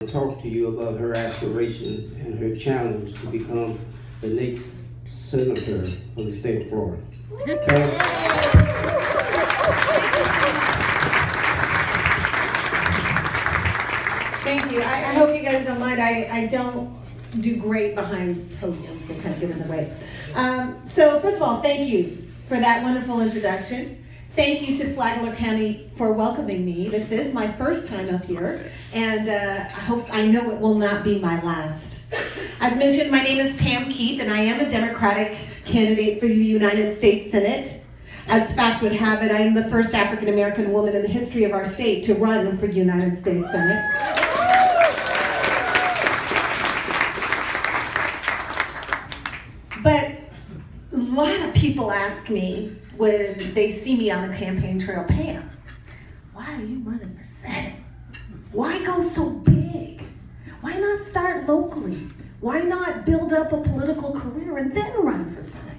talk to you about her aspirations and her challenge to become the next senator of the state of Florida. Okay? Thank you. I hope you guys don't mind. I don't do great behind podiums that kind of get in the way. So first of all, thank you for that wonderful introduction. Thank you to Flagler County for welcoming me. This is my first time up here, and I know it will not be my last. As mentioned, my name is Pam Keith, and I am a Democratic candidate for the United States Senate. As fact would have it, I am the first African-American woman in the history of our state to run for the United States Senate. But a lot of people ask me when they see me on the campaign trail, Pam, why are you running for Senate? Why go so big? Why not start locally? Why not build up a political career and then run for Senate?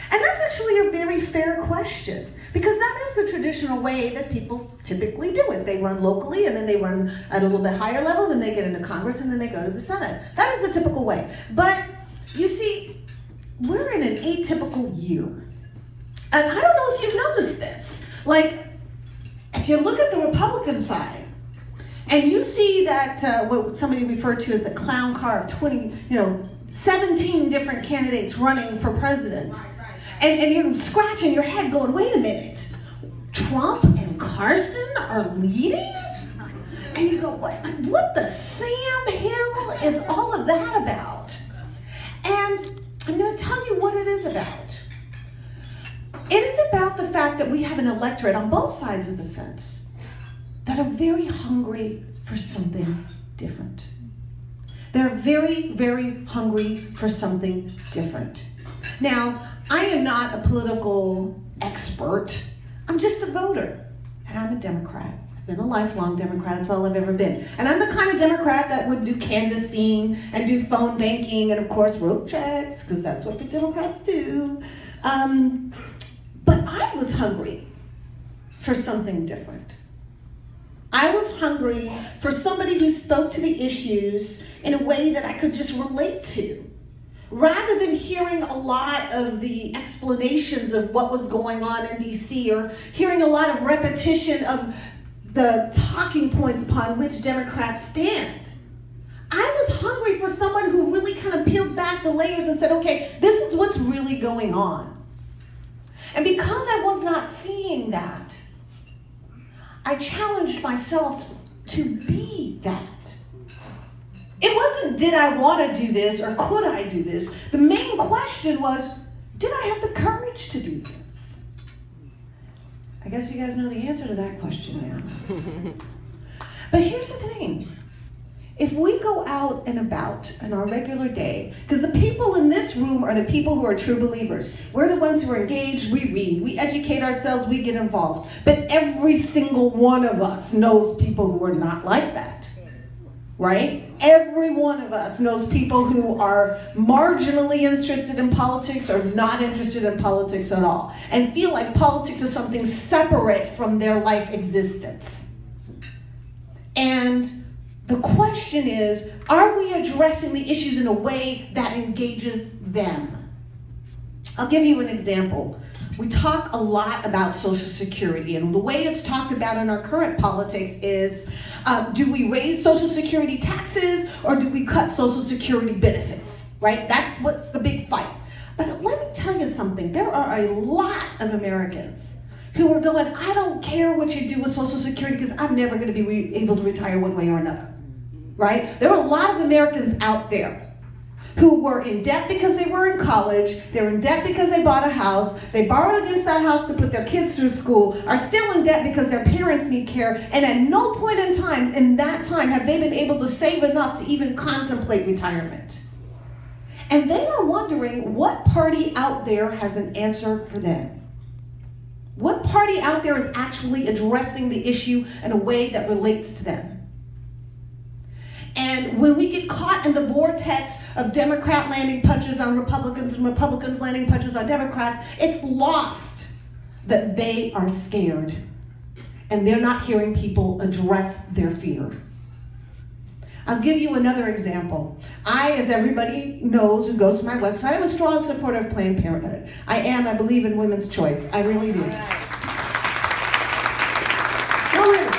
And that's actually a very fair question, because that is the traditional way that people typically do it. They run locally, and then they run at a little bit higher level, then they get into Congress, and then they go to the Senate. That is the typical way. But you see, we're in an atypical year. And I don't know if you've noticed this. Like, if you look at the Republican side, and you see that what somebody referred to as the clown car of 17 different candidates running for president, and you're scratching your head going, wait a minute, Trump and Carson are leading? And you go, what the Sam Hill is all of that about? And I'm going to tell you what it is about. It is about the fact that we have an electorate on both sides of the fence that are very hungry for something different. They're very, very hungry for something different. Now, I am not a political expert. I'm just a voter, and I'm a Democrat. I've been a lifelong Democrat. That's all I've ever been. And I'm the kind of Democrat that would do canvassing and do phone banking and, of course, wrote checks, because that's what the Democrats do. But I was hungry for something different. I was hungry for somebody who spoke to the issues in a way that I could just relate to, rather than hearing a lot of the explanations of what was going on in DC, or hearing a lot of repetition of the talking points upon which Democrats stand. I was hungry for someone who really kind of peeled back the layers and said, okay, this is what's really going on. And because I was not seeing that, I challenged myself to be that. It wasn't, did I want to do this or could I do this? The main question was, did I have the courage to do this? I guess you guys know the answer to that question now. But here's the thing. If we go out and about in our regular day, because the people in this room are the people who are true believers. We're the ones who are engaged, we read, we educate ourselves, we get involved. But every single one of us knows people who are not like that, right? Every one of us knows people who are marginally interested in politics or not interested in politics at all, and feel like politics is something separate from their life existence. And the question is, are we addressing the issues in a way that engages them? I'll give you an example. We talk a lot about Social Security, and the way it's talked about in our current politics is, do we raise Social Security taxes or do we cut Social Security benefits, right? That's what's the big fight. But let me tell you something. There are a lot of Americans who are going, I don't care what you do with Social Security because I'm never going to be able to retire one way or another. Right? There are a lot of Americans out there who were in debt because they were in college, they were in debt because they bought a house, they borrowed against that house to put their kids through school, are still in debt because their parents need care, and at no point in time, have they been able to save enough to even contemplate retirement. And they are wondering what party out there has an answer for them. What party out there is actually addressing the issue in a way that relates to them? And when we get caught in the vortex of Democrat landing punches on Republicans and Republicans landing punches on Democrats, it's lost that they are scared and they're not hearing people address their fear. I'll give you another example. I, as everybody knows who goes to my website, I'm a strong supporter of Planned Parenthood. I believe in women's choice. I really do. No, really.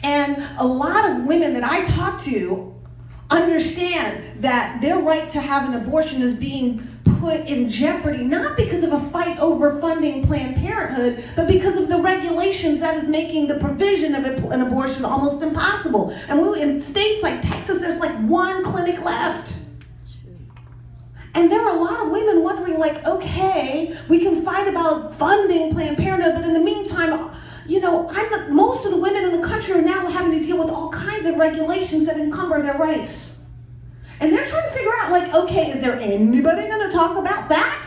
And a lot of women that I talk to understand that their right to have an abortion is being put in jeopardy, not because of a fight over funding Planned Parenthood, but because of the regulations that is making the provision of an abortion almost impossible. And in states like Texas, there's like one clinic left. And there are a lot of women wondering, like, okay, we can fight about funding Planned Parenthood, but in the meantime, you know, most of the women in the country are now having to deal with all kinds of regulations that encumber their rights. And they're trying to figure out, like, okay, is there anybody going to talk about that?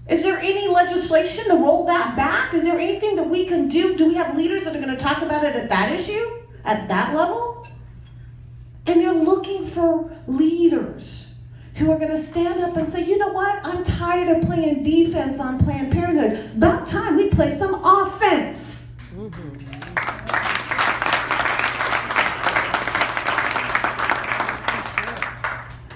Is there any legislation to roll that back? Is there anything that we can do? Do we have leaders that are going to talk about it at that issue, at that level? And they're looking for leaders who are going to stand up and say, you know what? I'm tired of playing defense on Planned Parenthood. It's about time we play some offense. Mm-hmm.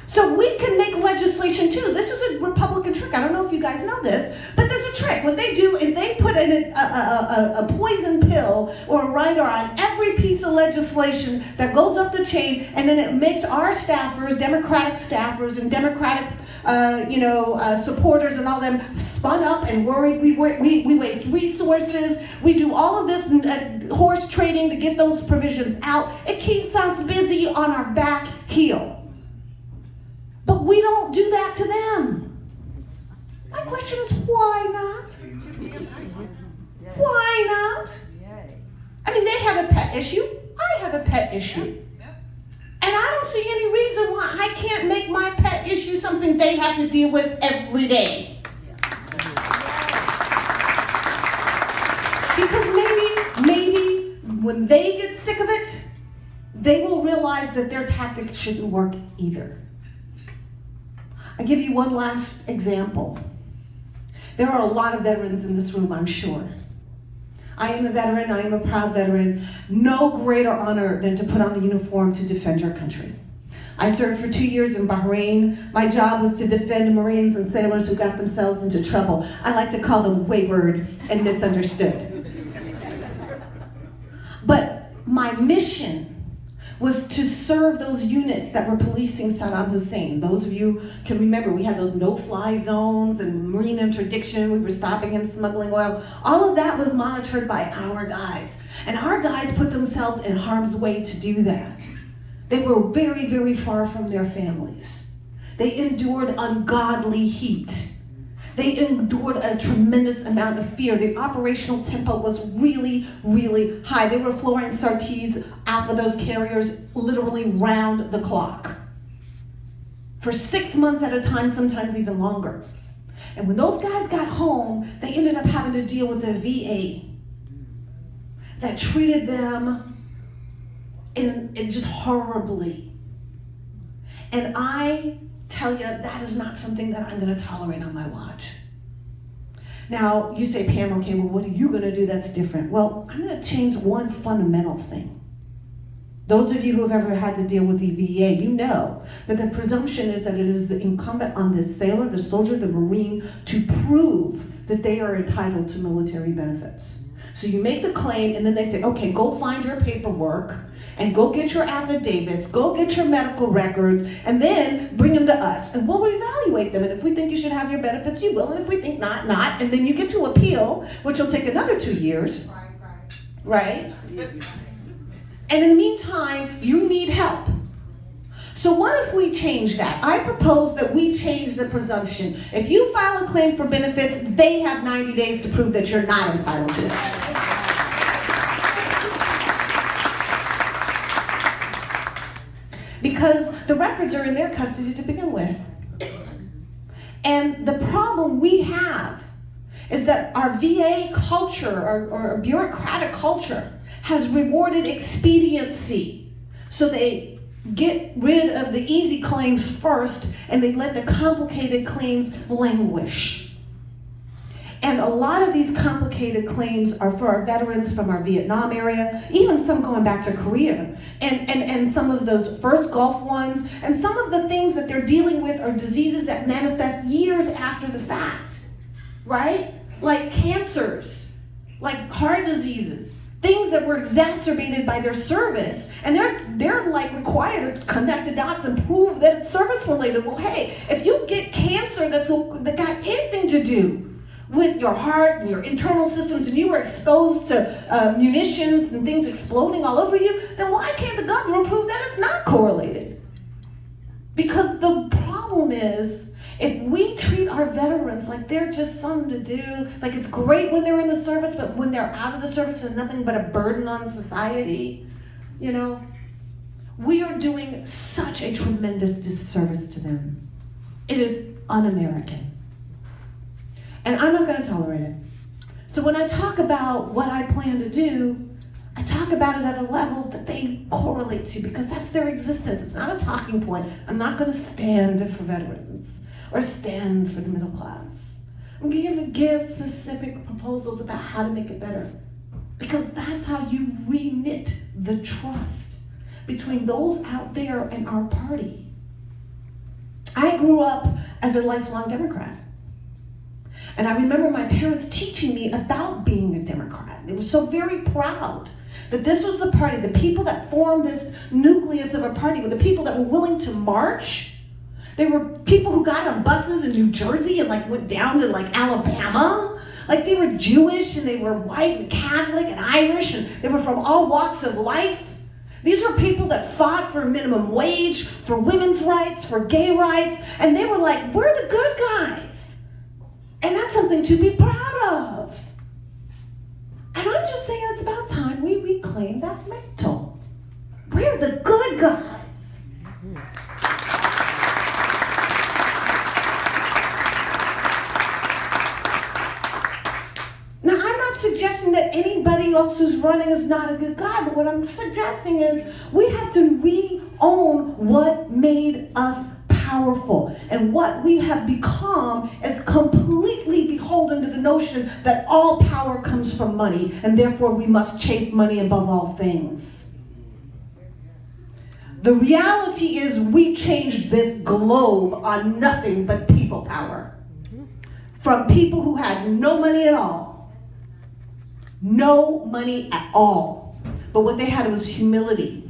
So we can make legislation too. This is a Republican trick. I don't know if you guys know this, but there's a trick. What they do is they put a poison pill or a rider on every piece of legislation that goes up the chain, and then it makes our staffers, Democratic staffers and Democratic supporters and all them spun up and worried. We waste resources. We do all of this horse trading to get those provisions out. It keeps us busy on our back heel. But we don't do that to them. My question is, why not? Why not? I mean, they have a pet issue. I have a pet issue. And I don't see any reason why I can't make my pet issue something they have to deal with every day. Because maybe when they get sick of it, they will realize that their tactics shouldn't work either. I'll give you one last example. There are a lot of veterans in this room, I'm sure. I am a veteran, I am a proud veteran. No greater honor than to put on the uniform to defend your country. I served for 2 years in Bahrain. My job was to defend Marines and sailors who got themselves into trouble. I like to call them wayward and misunderstood. But my mission was to serve those units that were policing Saddam Hussein. Those of you can remember, we had those no-fly zones and marine interdiction. We were stopping him smuggling oil. All of that was monitored by our guys. And our guys put themselves in harm's way to do that. They were very, very far from their families. They endured ungodly heat. They endured a tremendous amount of fear. The operational tempo was really, really high. They were flying sorties off of those carriers literally round the clock. For 6 months at a time, sometimes even longer. And when those guys got home, they ended up having to deal with a VA that treated them in just horribly. And I tell you, that is not something that I'm going to tolerate on my watch. Now, you say, Pam, okay, well, what are you going to do that's different? Well, I'm going to change one fundamental thing. Those of you who have ever had to deal with the VA, you know that the presumption is that it is the incumbent on the sailor, the soldier, the Marine to prove that they are entitled to military benefits. So you make the claim, and then they say, okay, go find your paperwork, and go get your affidavits, go get your medical records, and then bring them to us. And we'll evaluate them. And if we think you should have your benefits, you will. And if we think not. And then you get to appeal, which will take another 2 years. Right? And in the meantime, you need help. So what if we change that? I propose that we change the presumption. If you file a claim for benefits, they have 90 days to prove that you're not entitled to it. Because the records are in their custody to begin with. And the problem we have is that our VA culture, or bureaucratic culture, has rewarded expediency. So they get rid of the easy claims first, and they let the complicated claims languish. And a lot of these complicated claims are for our veterans from our Vietnam area, even some going back to Korea, and some of those first Gulf ones, and some of the things that they're dealing with are diseases that manifest years after the fact, right? Like cancers, like heart diseases, things that were exacerbated by their service, and they're like required to connect the dots and prove that it's service related. Well, hey, if you get cancer that got anything to do with your heart and your internal systems, and you were exposed to munitions and things exploding all over you, then why can't the government prove that it's not correlated? Because the problem is, if we treat our veterans like they're just something to do, like it's great when they're in the service, but when they're out of the service, they're nothing but a burden on society, you know, we are doing such a tremendous disservice to them. It is un-American. And I'm not going to tolerate it. So when I talk about what I plan to do, I talk about it at a level that they correlate to, because that's their existence. It's not a talking point. I'm not going to stand for veterans or stand for the middle class. I'm going to give specific proposals about how to make it better, because that's how you reknit the trust between those out there and our party. I grew up as a lifelong Democrat. And I remember my parents teaching me about being a Democrat. They were so very proud that this was the party, the people that formed this nucleus of a party were the people that were willing to march. They were people who got on buses in New Jersey and like went down to like Alabama. Like they were Jewish and they were white and Catholic and Irish, and they were from all walks of life. These were people that fought for minimum wage, for women's rights, for gay rights, and they were like, we're the good guys. And that's something to be proud of. And I'm just saying it's about time we reclaim that mantle. We're the good guys. Now, I'm not suggesting that anybody else who's running is not a good guy, but what I'm suggesting is we have to re-own what made us powerful, and what we have become is completely beholden to the notion that all power comes from money, and therefore we must chase money above all things. The reality is we changed this globe on nothing but people power. From people who had no money at all. No money at all. But what they had was humility,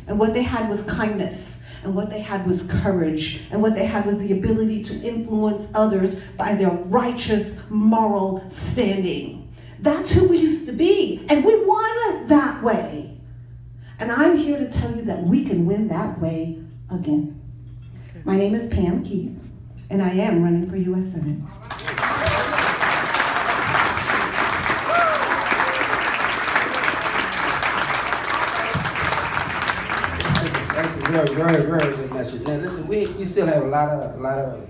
and what they had was kindness, and what they had was courage, and what they had was the ability to influence others by their righteous moral standing. That's who we used to be, and we won that way. And I'm here to tell you that we can win that way again. My name is Pam Keith, and I am running for U.S. Senate. That's a very, very, very good message. Now listen, we still have a lot of